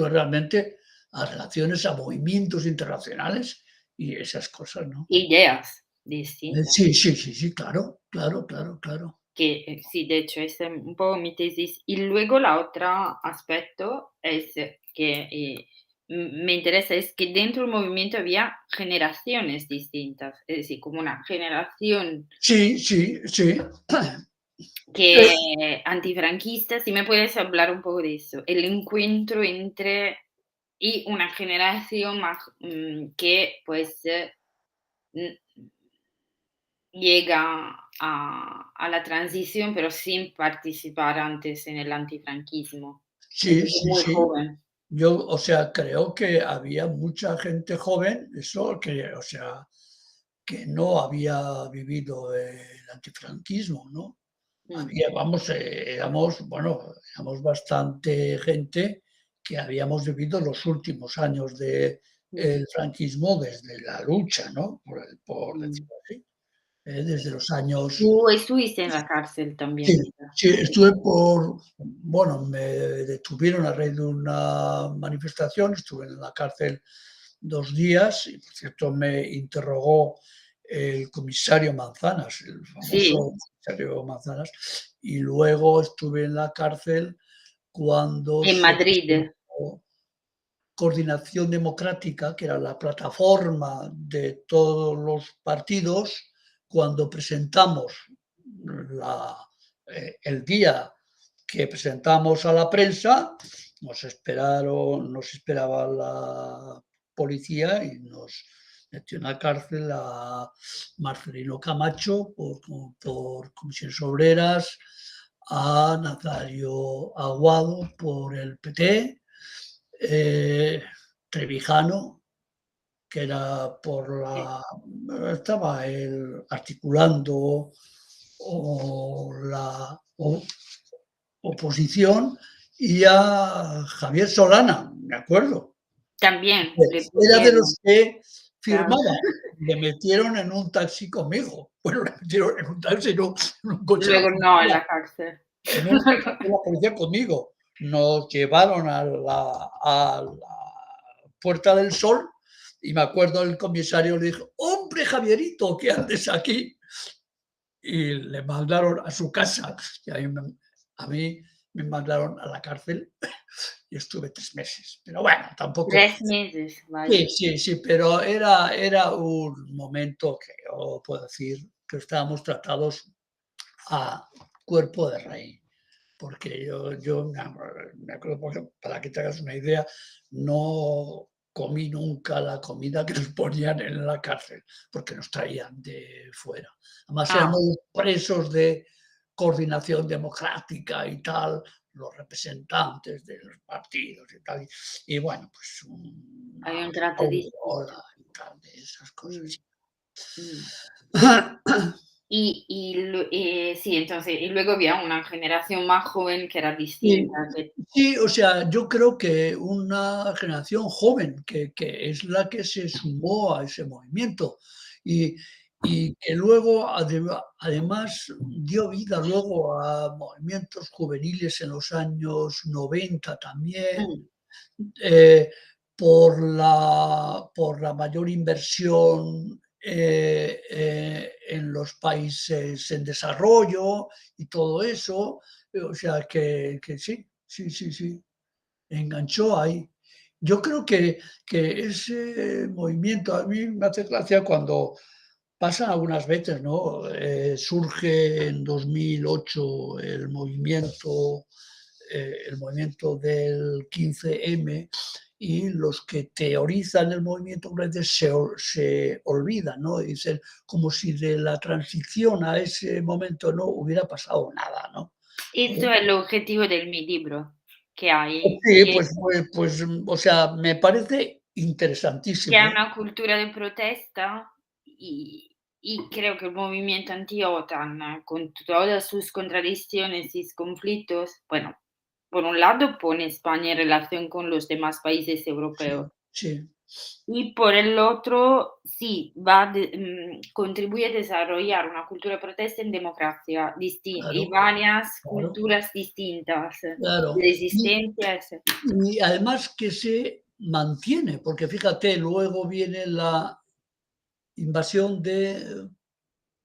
realmente a relaciones, a movimientos internacionales y esas cosas, ¿no? Ideas distintas. Sí, sí, sí, sí, claro, claro, claro, claro. Que sí, de hecho, esa es un poco mi tesis. Y luego la otra aspecto es que me interesa es que dentro del movimiento había generaciones distintas, es decir, como una generación Sí, sí, sí. que antifranquista, si me puedes hablar un poco de eso, el encuentro entre y una generación más que pues llega a la transición, pero sin participar antes en el antifranquismo. Es Sí, decir, sí, muy sí. joven. Yo, o sea, creo que había mucha gente joven, eso que, o sea, que no había vivido el antifranquismo, ¿no? Mm, Había, vamos, éramos, bueno, éramos bastante gente que habíamos vivido los últimos años del mm, franquismo desde la lucha, ¿no? Por mm. decirlo así, desde los años. Tú estuviste en la cárcel Sí, también, ¿verdad? sí, estuve bueno, me detuvieron a raíz de una manifestación, estuve en la cárcel 2 días y, por cierto, me interrogó el comisario Manzanas, el Sí, famoso comisario Manzanas, y luego estuve en la cárcel cuando en se Madrid. presentó Coordinación Democrática, que era la plataforma de todos los partidos, cuando presentamos la el día que presentamos a la prensa, nos esperaba la policía y nos metió en la cárcel a Marcelino Camacho por comisiones obreras, a Nazario Aguado por el PT, eh, Trevijano, que era por Sí. la. Estaba él articulando la oposición, y a Javier Solana, me acuerdo. También le Era de pusieron, los que claro. firmaba. Le metieron en un taxi conmigo. Bueno, le metieron en un taxi, no, en un coche de la Luego no en policía. la cárcel. En un coche de la policía conmigo. Nos llevaron a la Puerta del Sol y me acuerdo el comisario le dijo: "Hombre, Javierito, ¿qué haces aquí?". Y le mandaron a su casa y a mí me mandaron a la cárcel y estuve 3 meses. Pero bueno, tampoco. 3 meses, Sí, vaya. sí, sí, pero era un momento que yo puedo decir que estábamos tratados a cuerpo de rey. Porque yo me acuerdo, por ejemplo, para que te hagas una idea, no comí nunca la comida que nos ponían en la cárcel, porque nos traían de fuera. Además, Ah, éramos presos de coordinación democrática y tal, los representantes de los partidos y tal. Y bueno, pues hay una un trato aurora distinto. y tal, de esas cosas. Mm. Sí. mm. Sí, entonces, y luego había una generación más joven que era Sí, distinta, que sí, o sea, yo creo que una generación joven que es la que se sumó a ese movimiento y que luego además dio vida luego a movimientos juveniles en los años 90 mm, también, eh, por la mayor inversión, en los países en desarrollo y todo eso, o sea que sí, sí, sí, sí, enganchó ahí. Yo creo que ese movimiento a mí me hace gracia cuando pasan algunas veces, ¿no? Surge en 2008 el movimiento del 15M y los que teorizan el movimiento a veces se olvidan, ¿no? Dicen como si de la transición a ese momento no hubiera pasado nada, ¿no? esto es el objetivo de mi libro, que hay, Sí, o sea, me parece que hay interesantísimo. una cultura de protesta y creo que el movimiento anti-OTAN, con todas sus contradicciones y conflictos, bueno, por un lado pone España en relación con los demás países europeos. Sí, sí, Y por el otro, sí, contribuye a desarrollar una cultura de protesta en democracia y claro, varias claro, culturas distintas de claro. resistencia. Y además que se mantiene, porque fíjate, luego viene la invasión de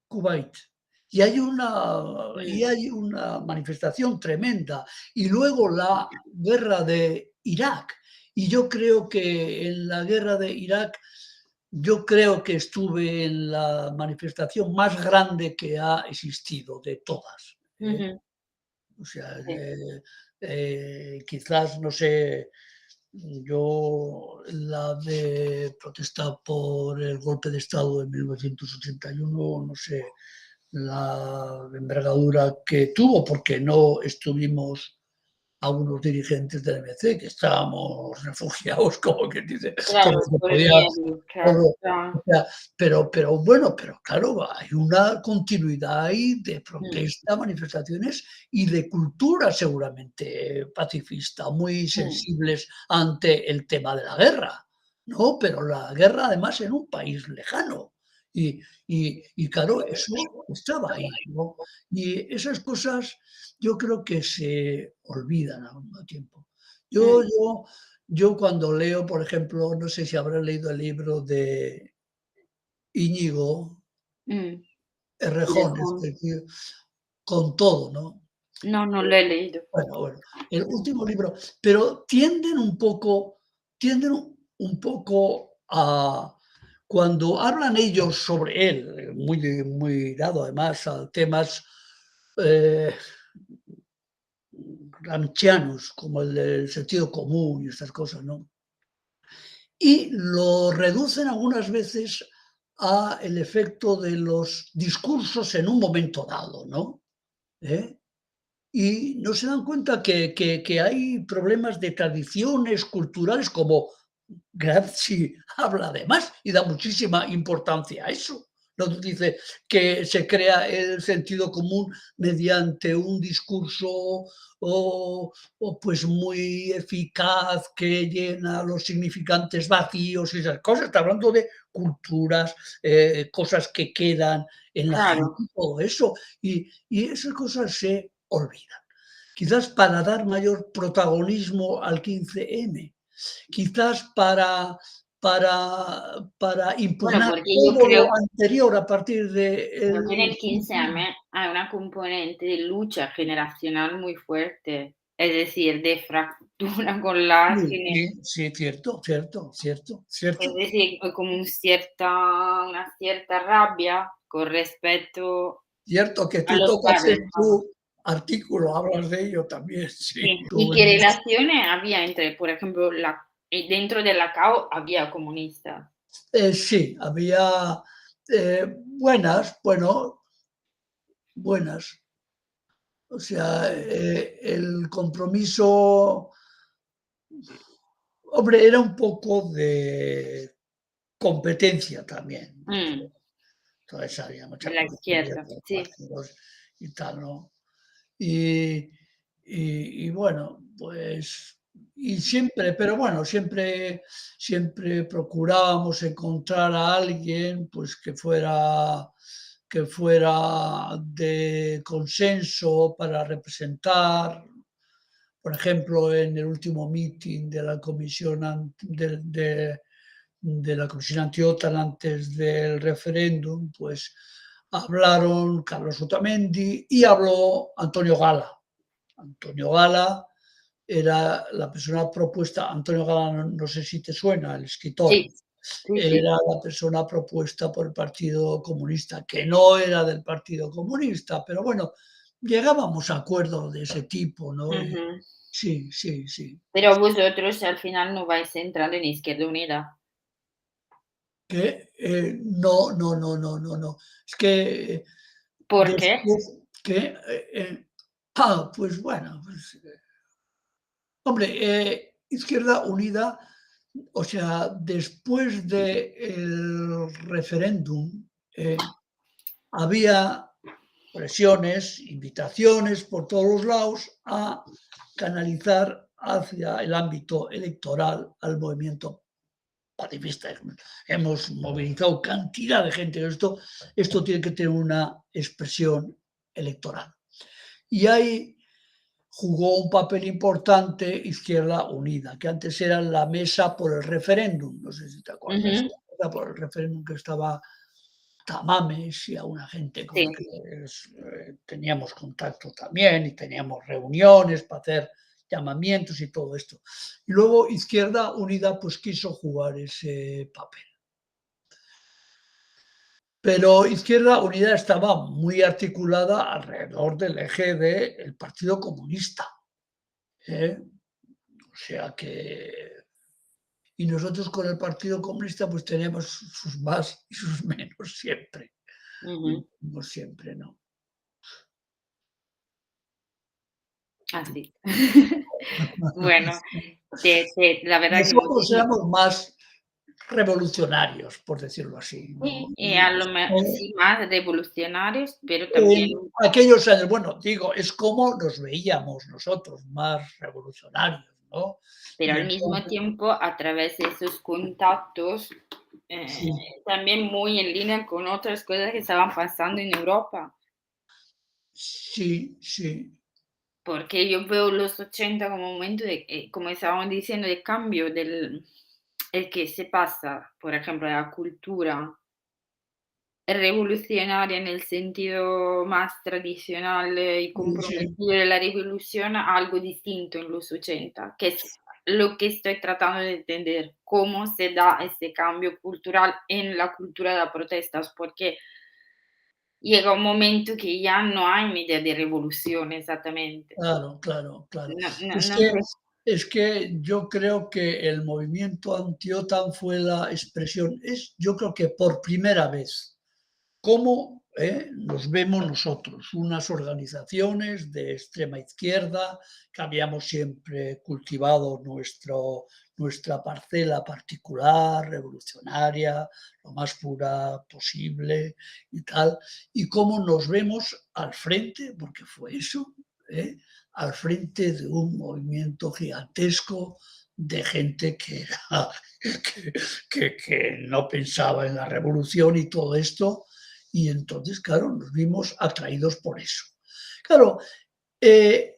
Kuwait. Y Mm, hay una manifestación tremenda. Y luego la guerra de Irak. Y yo creo que en la guerra de Irak, yo creo que estuve en la manifestación más grande que ha existido de todas, ¿eh? ujú, O sea, sí, quizás, no sé, yo la de protesta por el golpe de Estado de 1981, no sé la envergadura que tuvo, porque no estuvimos algunos dirigentes del MC, que estábamos refugiados, como quien dice, por lo claro, que por el podía, miedo, por claro, lo o claro, sea, pero bueno, pero claro, hay una continuidad ahí de mm, protesta, manifestaciones y de cultura seguramente pacifista, muy mm, sensibles ante el tema de la guerra, ¿no? Pero la guerra además en un país lejano y claro, eso estaba ahí, ¿no? Y esas cosas yo creo que se olvidan al mismo tiempo. Yo mm, yo yo cuando leo, por ejemplo, no sé si habrás leído el libro de Íñigo mm, Errejón, Errejón. Con todo, ¿no? No, non l'ho leído. Bueno, el último libro, pero tienden un poco a cuando hablan ellos sobre él, muy dado además a temas, eh, gramscianos, como el del sentido común y estas cosas, ¿no? Y lo reducen algunas veces a el efecto de los discursos en un momento dado, ¿no? ¿Eh? Y no se dan cuenta que hay problemas de tradiciones culturales, como Gramsci habla además y da muchísima importancia a eso. No dice que se crea el sentido común mediante un discurso pues muy eficaz que llena los significantes vacíos y esas cosas. Está hablando de culturas, cosas que quedan en la Claro, gente, todo eso. Y esas cosas se olvidan. Quizás para dar mayor protagonismo al 15M, quizás para bueno, impugnar porque yo todo lo creo anterior a partir de que en el el 15M hay una componente de lucha generacional muy fuerte, es decir, de fractura con las sí, gene sí, sí, cierto, cierto, cierto, es cierto. decir, hay como una cierta rabbia con respecto Cierto que a tú los tocas padres, en vamos. tu artículo, hablas de ello también, sí. Sí, y qué relaciones había entre, por ejemplo, dentro de la CAO había comunistas. Sí, había, buenas, bueno, buenas. O sea, el compromiso, hombre, era un poco de competencia también. Mm, Entonces había de mucha la porquería izquierda, de sí. partidos y tal, ¿no? Y, y bueno, pues, y siempre, pero bueno, siempre procurábamos encontrar a alguien, pues, que fuera de consenso para representar. Por ejemplo, en el último meeting de la comisión de la comisión anti-OTAN antes del referéndum, pues hablaron Carlos Otamendi y habló Antonio Gala. Antonio Gala era la persona propuesta, Antonio Gala, no sé si te suena, el escritor. Sí, sí, Él sí. era la persona propuesta por el Partido Comunista, que no era del Partido Comunista, pero bueno, llegábamos a acuerdos de ese tipo, ¿no? Y Ujú. sí, sí, sí. Pero vosotros al final no vais entrando en Izquierda Unida. Que no, no, no, no, no, no. Es que ¿Por qué? después que, pues bueno, pues, hombre, Izquierda Unida, o sea, después del referéndum, había presiones, invitaciones por todos los lados a canalizar hacia el ámbito electoral al movimiento pacifista. Hemos movilizado cantidad de gente. Esto tiene que tener una expresión electoral. Y ahí jugó un papel importante Izquierda Unida, que antes era la mesa por el referéndum. No sé si te acuerdas. Ujú. Era por el referéndum que estaba Tamames y a una gente con Sí. la que teníamos contacto también y teníamos reuniones para hacer llamamientos y todo esto. Y luego Izquierda Unida pues quiso jugar ese papel. Pero Izquierda Unida estaba muy articulada alrededor del eje del Partido Comunista, ¿eh? O sea que... Y nosotros con el Partido Comunista pues teníamos sus más y sus menos siempre. Ujú. No siempre, ¿no? Así. Bueno, la verdad que Nosotros éramos más revolucionarios, por decirlo así, ¿no? sí, Y, sí, más revolucionarios, pero también, en aquellos años, bueno, digo, es como nos veíamos nosotros, más revolucionarios, ¿no? pero Y al mismo entonces, tiempo a través de esos contactos, sí, también muy en línea con otras cosas que estaban pasando en Europa. sí, sí, Porque yo veo los 80 como un momento de, como estábamos diciendo, de cambio el que se pasa, por ejemplo, de la cultura revolucionaria en el sentido más tradicional y sí, sí, comprometido de la revolución a algo distinto en los 80, que es lo que estoy tratando de entender, cómo se da este cambio cultural en la cultura de las protestas, porque llega un momento que ya no hay idea de revolución exactamente. claro, claro, claro. No, no, Es no que, sé. es que yo creo que el movimiento anti-OTAN fue la expresión, yo creo que por primera vez, cómo nos vemos nosotros, unas organizaciones de extrema izquierda que habíamos siempre cultivado nuestra parcela particular, revolucionaria, lo más pura posible y tal, y cómo nos vemos al frente, porque fue eso, ¿eh? Al frente de un movimiento gigantesco de gente que no pensaba en la revolución y todo esto, y entonces, claro, nos vimos atraídos por eso. Claro, eh,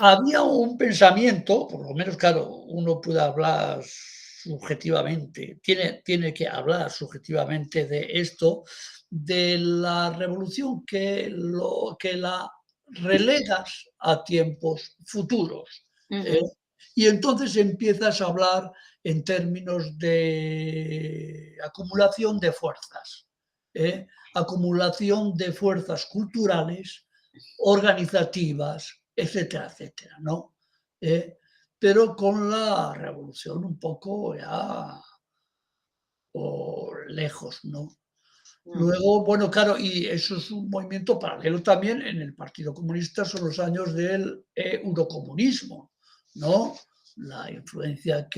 había un pensamiento, por lo menos, claro, uno puede hablar subjetivamente, tiene que hablar subjetivamente de esto, de la revolución que la relegas a tiempos futuros. ¿eh? Ujú, Y entonces empiezas a hablar en términos de acumulación de fuerzas. ¿eh? Acumulación de fuerzas culturales, organizativas, etcétera, etcétera, ¿no? Pero con la revolución un poco ya por lejos, ¿no? mm. Luego, bueno, claro, y eso es un movimiento paralelo también en el Partido Comunista, son los años del eurocomunismo, ¿no? La influencia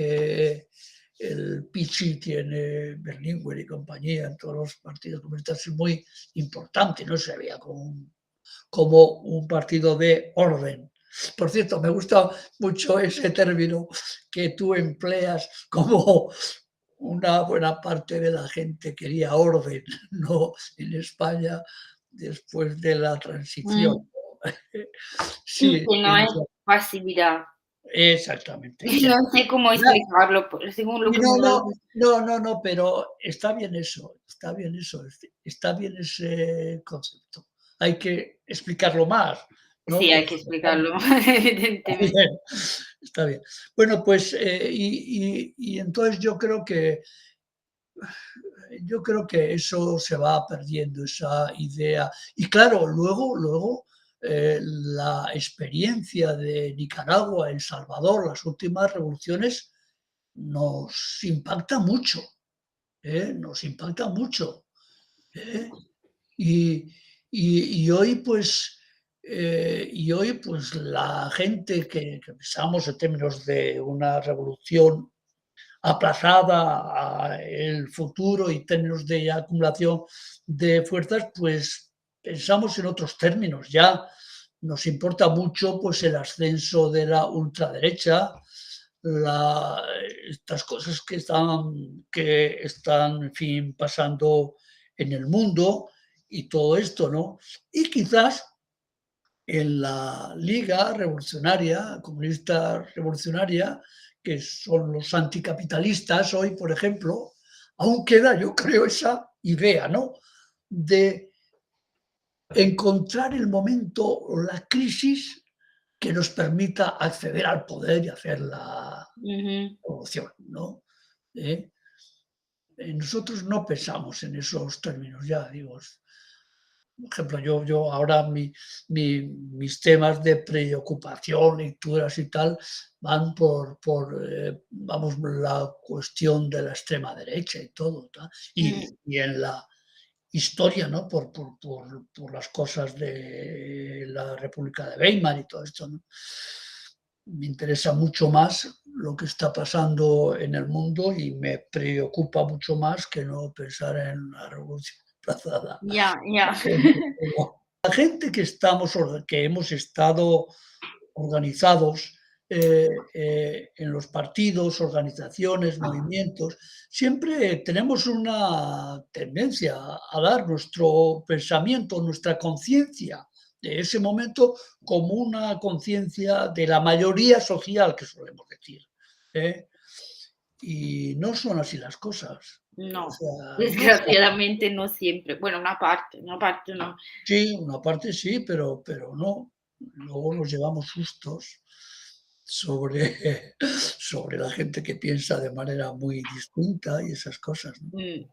el PC tiene Berlinguer y compañía en todos los partidos comunistas, es muy importante, no se veía como un partido de orden. Por cierto, me gusta mucho ese término que tú empleas, como una buena parte de la gente quería orden, ¿no? En España, después de la transición. Mm, sí, Sí, que no es pasividad. exactamente. No sé cómo explicarlo, según lo Y que me no, lo no, dices. no, pero está bien eso, está bien ese concepto. Hay que explicarlo más, ¿no? Sí, hay Porque que explicarlo, está evidentemente. bien, está bien. Bueno, pues, y entonces yo creo que eso se va perdiendo, esa idea. Y claro, luego, la experiencia de Nicaragua, El Salvador, las últimas revoluciones, nos impacta mucho. Nos impacta mucho, ¿eh? Y, y hoy, pues, la gente que pensamos en términos de una revolución aplazada a el futuro y términos de acumulación de fuerzas, pues pensamos en otros términos. Ya nos importa mucho, pues, el ascenso de la ultraderecha, la estas cosas que están, en fin, pasando en el mundo y todo esto, ¿no? Y quizás en la Liga Revolucionaria, Comunista Revolucionaria, que son los anticapitalistas hoy, por ejemplo, aún queda, yo creo, esa idea, ¿no? De encontrar el momento o la crisis que nos permita acceder al poder y hacer la Ujú. revolución, ¿no? ¿Eh? Nosotros no pensamos en esos términos ya, digo, por ejemplo, yo ahora mis temas de preocupación, lecturas y tal, van vamos, la cuestión de la extrema derecha y todo, tal, Mm, y en la historia, ¿no? Por las cosas de la República de Weimar y todo esto, ¿no? Me interesa mucho más lo que está pasando en el mundo y me preocupa mucho más que no pensar en la revolución pasada. ya, ya. La gente que hemos estado organizados, en los partidos, organizaciones, movimientos, siempre tenemos una tendencia a dar nuestro pensamiento, nuestra conciencia de ese momento como una conciencia de la mayoría social, que solemos decir, ¿eh? Y no son así las cosas. O No, sea, no son. desgraciadamente no siempre. Bueno, una parte no. Sí, una parte sí, pero no. Luego nos llevamos sustos sobre, sobre la gente que piensa de manera muy distinta y esas cosas, ¿no? Mm.